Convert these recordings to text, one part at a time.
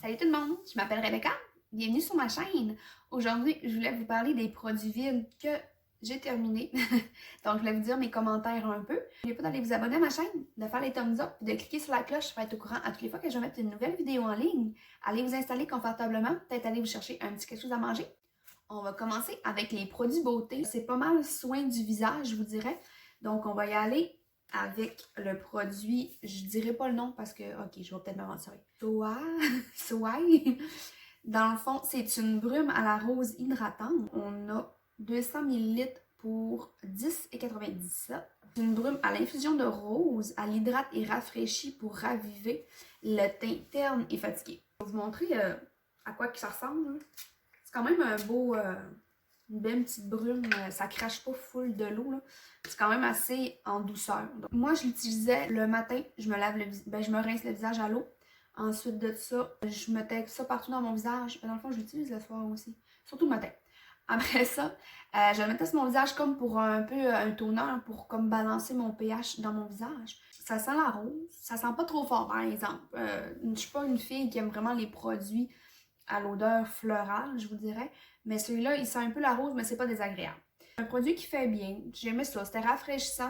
Salut tout le monde, je m'appelle Rebecca, bienvenue sur ma chaîne. Aujourd'hui, je voulais vous parler des produits vides que j'ai terminés. Donc, je voulais vous dire mes commentaires un peu. N'oubliez pas d'aller vous abonner à ma chaîne, de faire les thumbs up, de cliquer sur la cloche pour être au courant à toutes les fois que je vais mettre une nouvelle vidéo en ligne. Allez vous installer confortablement, peut-être aller vous chercher un petit quelque chose à manger. On va commencer avec les produits beauté. C'est pas mal soin du visage, je vous dirais. Donc, on va y aller avec le produit, je dirais pas le nom parce que, ok, je vais peut-être m'aventurer. Soie. Dans le fond, c'est une brume à la rose hydratante. On a 200 ml pour 10,97 $. C'est une brume à l'infusion de rose. Elle hydrate et rafraîchit pour raviver le teint terne et fatigué. Je vais vous montrer à quoi que ça ressemble. C'est quand même un beau, une belle petite brume. Ça crache pas full de l'eau. C'est quand même assez en douceur. Donc, moi, je l'utilisais le matin. Je me lave je me rince le visage à l'eau. Ensuite de ça, je mettais ça partout dans mon visage. Dans le fond, je l'utilise le soir aussi. Surtout le matin. Après ça, je le mettais sur mon visage comme pour un peu un toner, pour comme balancer mon pH dans mon visage. Ça sent la rose. Ça sent pas trop fort, par exemple. Je suis pas une fille qui aime vraiment les produits à l'odeur florale, je vous dirais. Mais celui-là, il sent un peu la rose, mais c'est pas désagréable. Un produit qui fait bien. J'aimais ça. C'était rafraîchissant,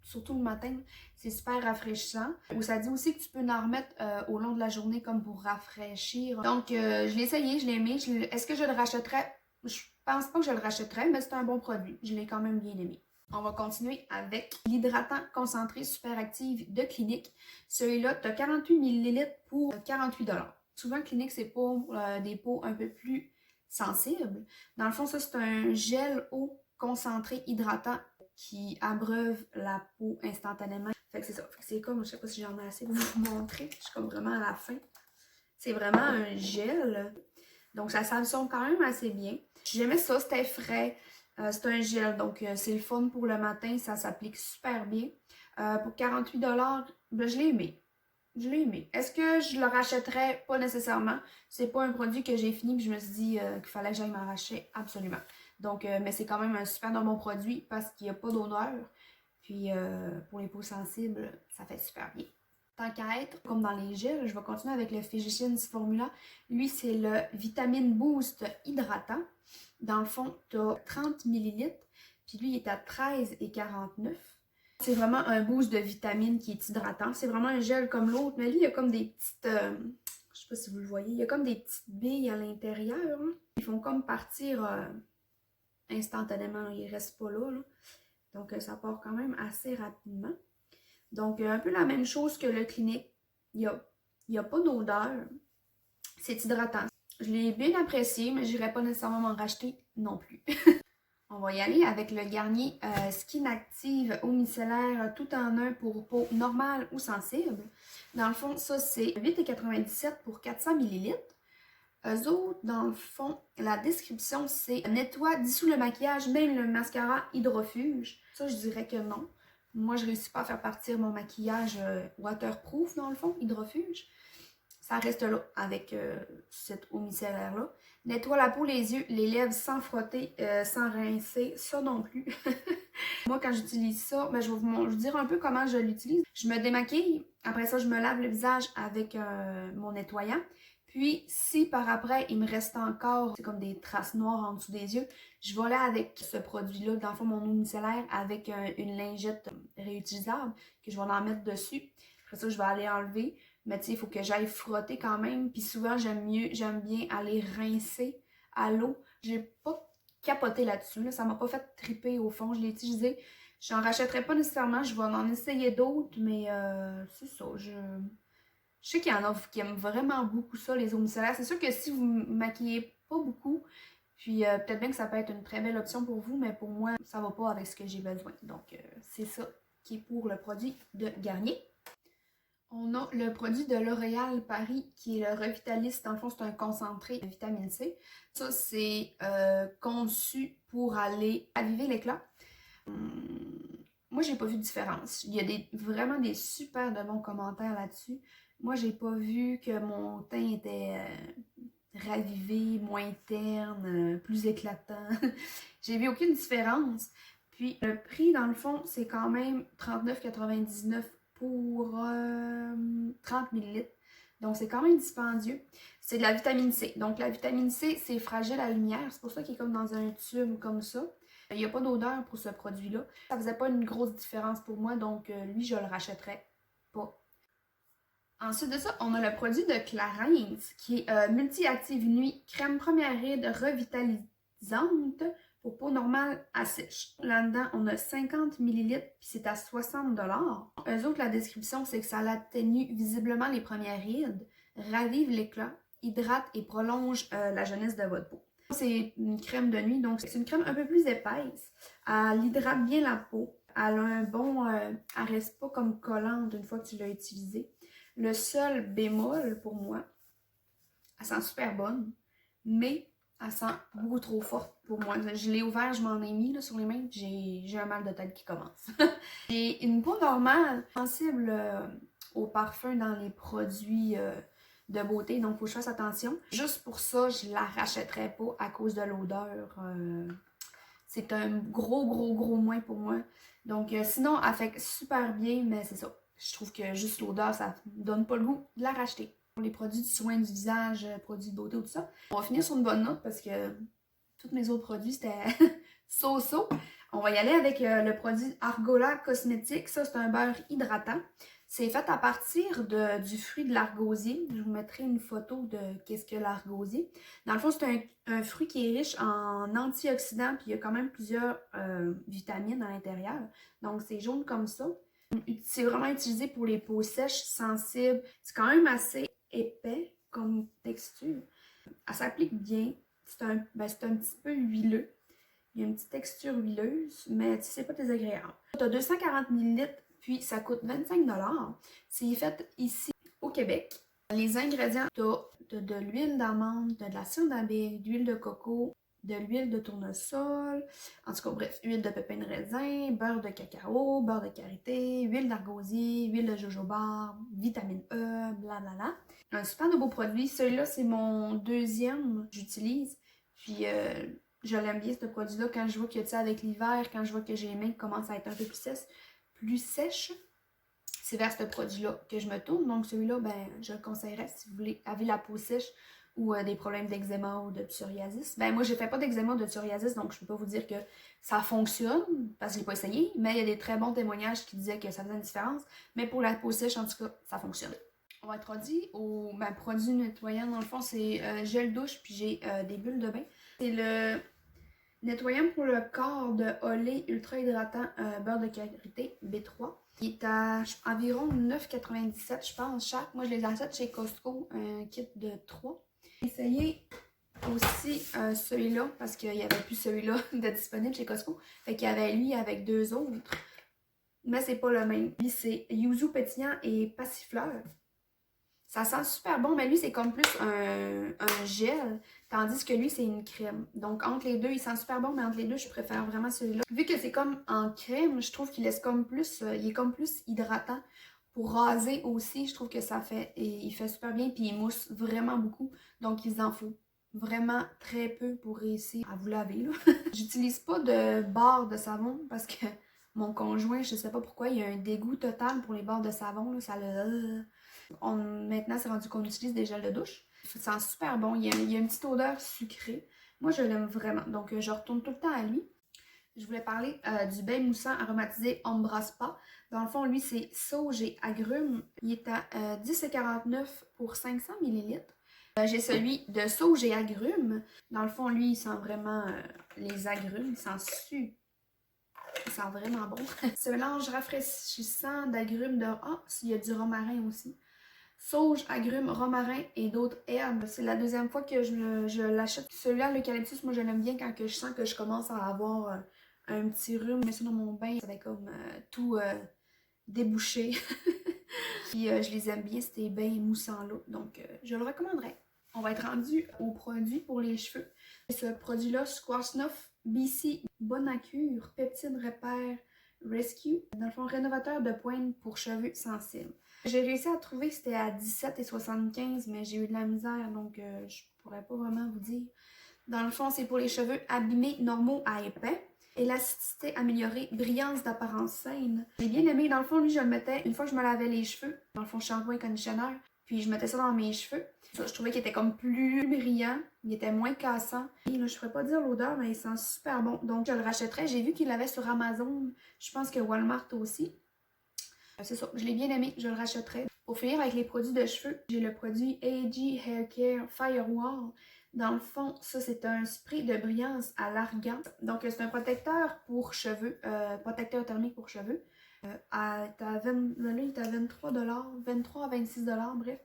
surtout le matin. C'est super rafraîchissant. Ou ça dit aussi que tu peux en remettre au long de la journée comme pour rafraîchir. Donc, je l'ai essayé, je l'ai aimé. Est-ce que je le rachèterais? Je pense pas que je le rachèterais, mais c'est un bon produit. Je l'ai quand même bien aimé. On va continuer avec l'hydratant concentré super active de Clinique. Celui-là, tu as 48 ml pour 48 $. Souvent, Clinique, c'est pour des peaux un peu plus sensibles. Dans le fond, ça, c'est un gel eau concentré hydratant qui abreuve la peau instantanément. Fait que c'est ça. Fait que c'est comme, je sais pas si j'en ai assez pour vous montrer. Je suis comme vraiment à la fin. C'est vraiment un gel. Donc, ça s'absorbe quand même assez bien. J'aimais ça, c'était frais. C'est un gel, donc c'est le fun pour le matin. Ça s'applique super bien. Pour 48 $, ben, je l'ai aimé. Je l'ai aimé. Est-ce que je le rachèterais? Pas nécessairement. C'est pas un produit que j'ai fini et je me suis dit qu'il fallait que j'aille m'en racheter. Absolument. Donc, mais c'est quand même un super bon produit parce qu'il n'y a pas d'odeur. Puis, pour les peaux sensibles, ça fait super bien. Tant qu'à être, comme dans les gels, je vais continuer avec le Physicians Formula. Lui, c'est le Vitamine Boost hydratant. Dans le fond, tu as 30 ml. Puis lui, il est à 13,49 $. C'est vraiment un boost de vitamines qui est hydratant. C'est vraiment un gel comme l'autre, mais lui, il y a comme des petites... je sais pas si vous le voyez. Il y a comme des petites billes à l'intérieur. Hein. Ils font comme partir instantanément. Ils restent pas là. Donc, ça part quand même assez rapidement. Donc, un peu la même chose que le Clinique. Il y a pas d'odeur. C'est hydratant. Je l'ai bien apprécié, mais je n'irai pas nécessairement m'en racheter non plus. On va y aller avec le Garnier Skin Active Eau micellaire tout en un pour peau normale ou sensible. Dans le fond, ça c'est 8,97 $ pour 400 ml. Eux autres, dans le fond, la description c'est nettoie, dissout le maquillage, même le mascara hydrofuge. Ça, je dirais que non. Moi, je réussis pas à faire partir mon maquillage waterproof, dans le fond, hydrofuge. Ça reste là avec cette eau micellaire-là. Nettoie la peau, les yeux, les lèvres sans frotter, sans rincer. Ça non plus. Moi, quand j'utilise ça, ben, je vais vous dire un peu comment je l'utilise. Je me démaquille. Après ça, je me lave le visage avec mon nettoyant. Puis, si par après, il me reste encore comme des traces noires en dessous des yeux, je vais là avec ce produit-là, dans le fond, mon eau micellaire, avec une lingette réutilisable que je vais en mettre dessus. Après ça, je vais aller enlever. Mais tu sais, il faut que j'aille frotter quand même. Puis souvent, j'aime bien aller rincer à l'eau. J'ai pas capoté là-dessus. Là. Ça m'a pas fait triper au fond. Je l'ai utilisé. J'en rachèterai pas nécessairement. Je vais en essayer d'autres. Mais c'est ça. Je sais qu'il y en a qui aiment vraiment beaucoup ça, les eaux micellaires. C'est sûr que si vous ne maquillez pas beaucoup, puis peut-être bien que ça peut être une très belle option pour vous, mais pour moi, ça va pas avec ce que j'ai besoin. Donc, c'est ça qui est pour le produit de Garnier. On a le produit de L'Oréal Paris qui est le Revitalis. Dans le fond, c'est un concentré de vitamine C. Ça, c'est conçu pour aller aviver l'éclat. Moi, j'ai pas vu de différence. Il y a vraiment des super de bons commentaires là-dessus. Moi, j'ai pas vu que mon teint était ravivé, moins terne, plus éclatant. J'ai vu aucune différence. Puis, le prix, dans le fond, c'est quand même 39,99 $ pour 30 ml. Donc, c'est quand même dispendieux. C'est de la vitamine C. Donc, la vitamine C, c'est fragile à la lumière. C'est pour ça qu'il est comme dans un tube comme ça. Il n'y a pas d'odeur pour ce produit-là. Ça faisait pas une grosse différence pour moi, donc lui, je le rachèterais pas. Ensuite de ça, on a le produit de Clarins, qui est multi-active nuit, crème première ride revitalisante pour peau normale à sèche. Là-dedans, on a 50 ml, puis c'est à 60 $. Eux autres, la description, c'est que ça atténue visiblement les premières rides, ravive l'éclat, hydrate et prolonge la jeunesse de votre peau. C'est une crème de nuit, donc c'est une crème un peu plus épaisse. Elle hydrate bien la peau. Elle a un bon... elle reste pas comme collante une fois que tu l'as utilisée. Le seul bémol pour moi, elle sent super bonne, mais elle sent beaucoup trop forte pour moi. Je l'ai ouvert, je m'en ai mis là, sur les mains, j'ai un mal de tête qui commence. J'ai une peau normale, sensible au parfum dans les produits de beauté, donc il faut que je fasse attention. Juste pour ça, je la rachèterais pas à cause de l'odeur. C'est un gros moins pour moi. Donc sinon, elle fait super bien, mais c'est ça. Je trouve que juste l'odeur, ça me donne pas le goût de la racheter. Pour les produits de soins du visage, produits de beauté, tout ça. On va finir sur une bonne note parce que tous mes autres produits, c'était so-so. On va y aller avec le produit Argola Cosmétique. Ça, c'est un beurre hydratant. C'est fait à partir du fruit de l'argosier. Je vous mettrai une photo de qu'est-ce que l'argosier. Dans le fond, c'est un fruit qui est riche en antioxydants, puis il y a quand même plusieurs vitamines à l'intérieur. Donc, c'est jaune comme ça. C'est vraiment utilisé pour les peaux sèches, sensibles. C'est quand même assez épais comme texture. Elle s'applique bien. C'est un petit peu huileux. Il y a une petite texture huileuse, mais c'est pas désagréable. Tu as 240 ml, puis ça coûte 25 $. C'est fait ici au Québec. Les ingrédients, tu as de l'huile d'amande, de la cire d'abeille, d'huile de coco, de l'huile de tournesol, en tout cas, bref, huile de pépins de raisin, beurre de cacao, beurre de karité, huile d'argosier, huile de jojoba, vitamine E, blablabla. Un super de beau produit. Celui-là, c'est mon deuxième que j'utilise. Puis, je l'aime bien, ce produit-là. Quand je vois que, tu sais, avec l'hiver, quand je vois que j'ai les mains qui commencent à être un peu plus sèches, c'est vers ce produit-là que je me tourne. Donc, celui-là, ben, je le conseillerais si vous voulez avoir la peau sèche ou des problèmes d'eczéma ou de psoriasis. Ben moi, je fais pas d'eczéma ou de psoriasis, donc je peux pas vous dire que ça fonctionne, parce que je l'ai pas essayé, mais il y a des très bons témoignages qui disaient que ça faisait une différence. Mais pour la peau sèche, en tout cas, ça fonctionne. On va être rendu au produit nettoyant. Dans le fond, c'est gel douche, puis j'ai des bulles de bain. C'est le nettoyant pour le corps de Olay Ultra Hydratant beurre de karité B3. Il est à environ 9,97 je pense chaque. Moi, je les achète chez Costco, un kit de 3. J'ai essayé aussi celui-là parce qu'il n'y avait plus celui-là de disponible chez Costco. Fait qu'il y avait lui avec 2 autres. Mais c'est pas le même. Lui, c'est Yuzu pétillant et passifleur. Ça sent super bon, mais lui, c'est comme plus un gel, tandis que lui, c'est une crème. Donc, entre les deux, il sent super bon, mais entre les deux, je préfère vraiment celui-là. Vu que c'est comme en crème, je trouve qu'il laisse comme plus, il est comme plus hydratant. Pour raser aussi, je trouve que ça fait, et il fait super bien, puis il mousse vraiment beaucoup. Donc, il en faut vraiment très peu pour réussir à vous laver, là. J'utilise pas de barre de savon parce que mon conjoint, je sais pas pourquoi, il a un dégoût total pour les barres de savon, là. Ça le... Maintenant, c'est rendu qu'on utilise des gels de douche. Ça sent super bon. Il y a une petite odeur sucrée. Moi, je l'aime vraiment. Donc, je retourne tout le temps à lui. Je voulais parler du bain moussant aromatisé Ombra Spa. Dans le fond, lui, c'est sauge et agrumes. Il est à 10,49 pour 500 ml. J'ai celui de sauge et agrumes. Dans le fond, lui, il sent vraiment les agrumes. Il sent vraiment bon. Ce mélange rafraîchissant d'agrumes de... Ah, il y a du romarin aussi. Sauge, agrumes, romarin et d'autres herbes. C'est la deuxième fois que je l'achète. Celui-là, l'eucalyptus, moi je l'aime bien quand que je sens que je commence à avoir un petit rhume. Je mets ça dans mon bain, ça va comme tout débouché. Puis je les aime bien, ces bains moussants-là. Donc je le recommanderais. On va être rendu au produit pour les cheveux. Ce produit-là, Squash 9 BC Bonacure Peptide Repair Rescue. Dans le fond, rénovateur de pointe pour cheveux sensibles. J'ai réussi à trouver que c'était à 17,75 mais j'ai eu de la misère, donc je pourrais pas vraiment vous dire. Dans le fond, c'est pour les cheveux abîmés, normaux à épais. Élasticité améliorée, brillance d'apparence saine. J'ai bien aimé. Dans le fond, lui, je le mettais une fois que je me lavais les cheveux. Dans le fond, shampoing et conditionneur. Puis je mettais ça dans mes cheveux. Ça, je trouvais qu'il était comme plus brillant, il était moins cassant. Et là, je ne pourrais pas dire l'odeur, mais il sent super bon. Donc je le rachèterais. J'ai vu qu'il l'avait sur Amazon. Je pense que Walmart aussi. C'est ça, je l'ai bien aimé, je le rachèterai. Pour finir avec les produits de cheveux, j'ai le produit AG Hair Care Firewall. Dans le fond, ça c'est un spray de brillance à l'argan. Donc c'est un protecteur pour cheveux, protecteur thermique pour cheveux. Là, il est à 23 23 à 26 bref.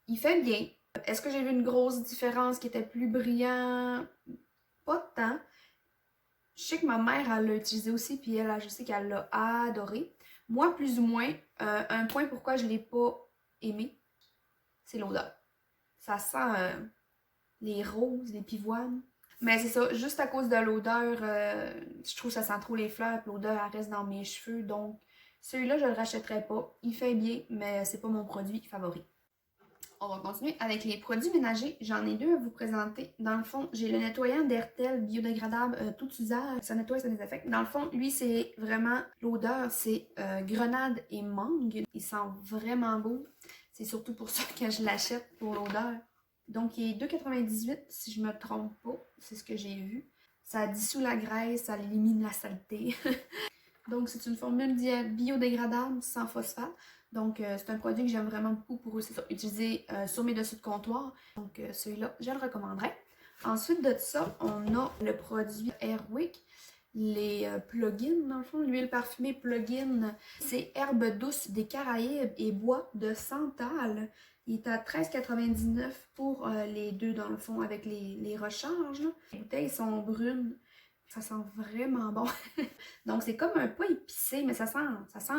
Il fait bien. Est-ce que j'ai vu une grosse différence qui était plus brillant? Pas de temps. Je sais que ma mère, elle l'a utilisé aussi, puis elle, je sais qu'elle l'a adoré. Moi, plus ou moins, un point pourquoi je ne l'ai pas aimé, c'est l'odeur. Ça sent les roses, les pivoines. Mais c'est ça, juste à cause de l'odeur, je trouve que ça sent trop les fleurs, puis l'odeur, elle reste dans mes cheveux. Donc, celui-là, je ne le rachèterai pas. Il fait bien, mais c'est pas mon produit favori. On va continuer avec les produits ménagers. J'en ai deux à vous présenter. Dans le fond, j'ai le nettoyant d'Airtel biodégradable tout usage. Ça nettoie, ça désinfecte. Dans le fond, lui, c'est vraiment l'odeur, c'est grenade et mangue. Il sent vraiment beau. C'est surtout pour ça que je l'achète, pour l'odeur. Donc, il est 2,98 si je me trompe pas. C'est ce que j'ai vu. Ça dissout la graisse, ça élimine la saleté. Donc, c'est une formule biodégradable sans phosphate. Donc, c'est un produit que j'aime vraiment beaucoup pour utiliser sur mes dessus de comptoir. Donc, celui-là, je le recommanderais. Ensuite de ça, on a le produit Airwick, les plugins, dans le fond, l'huile parfumée plugin. C'est herbe douce des Caraïbes et bois de santal. Il est à 13,99 pour les deux, dans le fond, avec les recharges. Là. Les bouteilles sont brunes. Ça sent vraiment bon. Donc, c'est comme un pas épicé, mais ça sent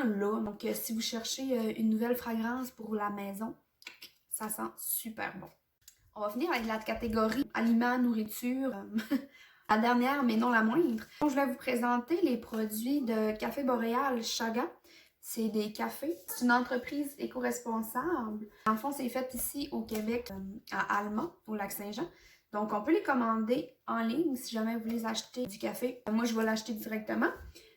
là. Donc, si vous cherchez une nouvelle fragrance pour la maison, ça sent super bon. On va finir avec la catégorie aliments, nourriture. La dernière, mais non la moindre. Donc, je vais vous présenter les produits de Café Boréal Chaga. C'est des cafés. C'est une entreprise éco-responsable. En fond, c'est fait ici au Québec, à Alma, au Lac-Saint-Jean. Donc, on peut les commander en ligne si jamais vous voulez acheter du café. Moi, je vais l'acheter directement.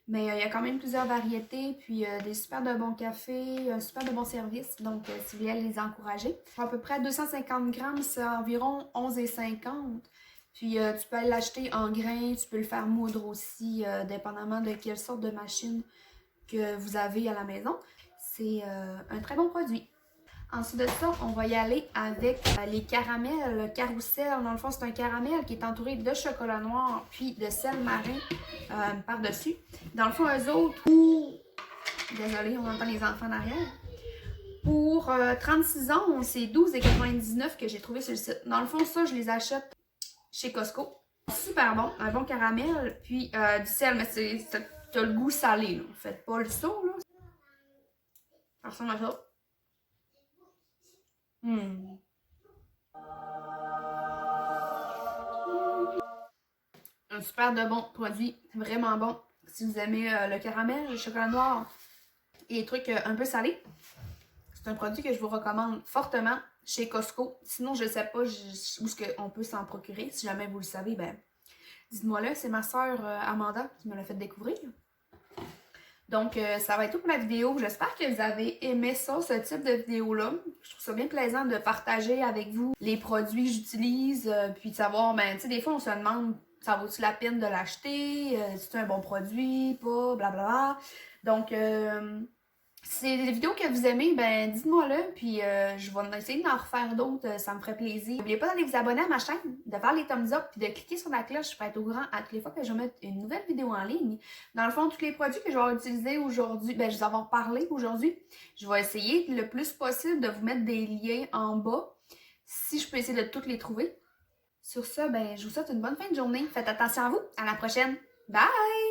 Mais il y a quand même plusieurs variétés, puis des super de bons cafés, un super de bons services. Donc, si vous voulez les encourager. Pour à peu près 250 grammes, c'est environ 11,50. Puis, tu peux aller l'acheter en grains, tu peux le faire moudre aussi, dépendamment de quelle sorte de machine que vous avez à la maison. C'est un très bon produit. Ensuite de ça, on va y aller avec les caramels Carousel. Dans le fond, c'est un caramel qui est entouré de chocolat noir puis de sel marin par-dessus. Dans le fond, eux autres, désolée, on entend les enfants derrière. Pour 36 onces, c'est 12,99 que j'ai trouvé sur le site. Dans le fond, ça, je les achète chez Costco. Super bon, un bon caramel, puis du sel, mais t'as le goût salé, là. Faites pas le saut, là. Ça ressemble à ça. Un super de bon produit, vraiment bon. Si vous aimez le caramel, le chocolat noir et les trucs un peu salés, c'est un produit que je vous recommande fortement chez Costco. Sinon, je ne sais pas où est-ce qu'on peut s'en procurer. Si jamais vous le savez, ben dites-moi là. C'est ma soeur Amanda qui me l'a fait découvrir. Donc, ça va être tout pour la vidéo. J'espère que vous avez aimé ça, ce type de vidéo-là. Je trouve ça bien plaisant de partager avec vous les produits que j'utilise, puis de savoir, ben, tu sais, des fois, on se demande, ça vaut-tu la peine de l'acheter? Si c'est un bon produit, pas, blablabla. Donc, si c'est des vidéos que vous aimez, ben dites-moi-le, puis je vais essayer d'en refaire d'autres, ça me ferait plaisir. N'oubliez pas d'aller vous abonner à ma chaîne, de faire les thumbs up, puis de cliquer sur la cloche pour être au courant à toutes les fois que je vais mettre une nouvelle vidéo en ligne. Dans le fond, tous les produits que je vais utiliser aujourd'hui, ben je vais avoir parlé aujourd'hui, je vais essayer le plus possible de vous mettre des liens en bas, si je peux essayer de tous les trouver. Sur ça, ben je vous souhaite une bonne fin de journée. Faites attention à vous, à la prochaine. Bye!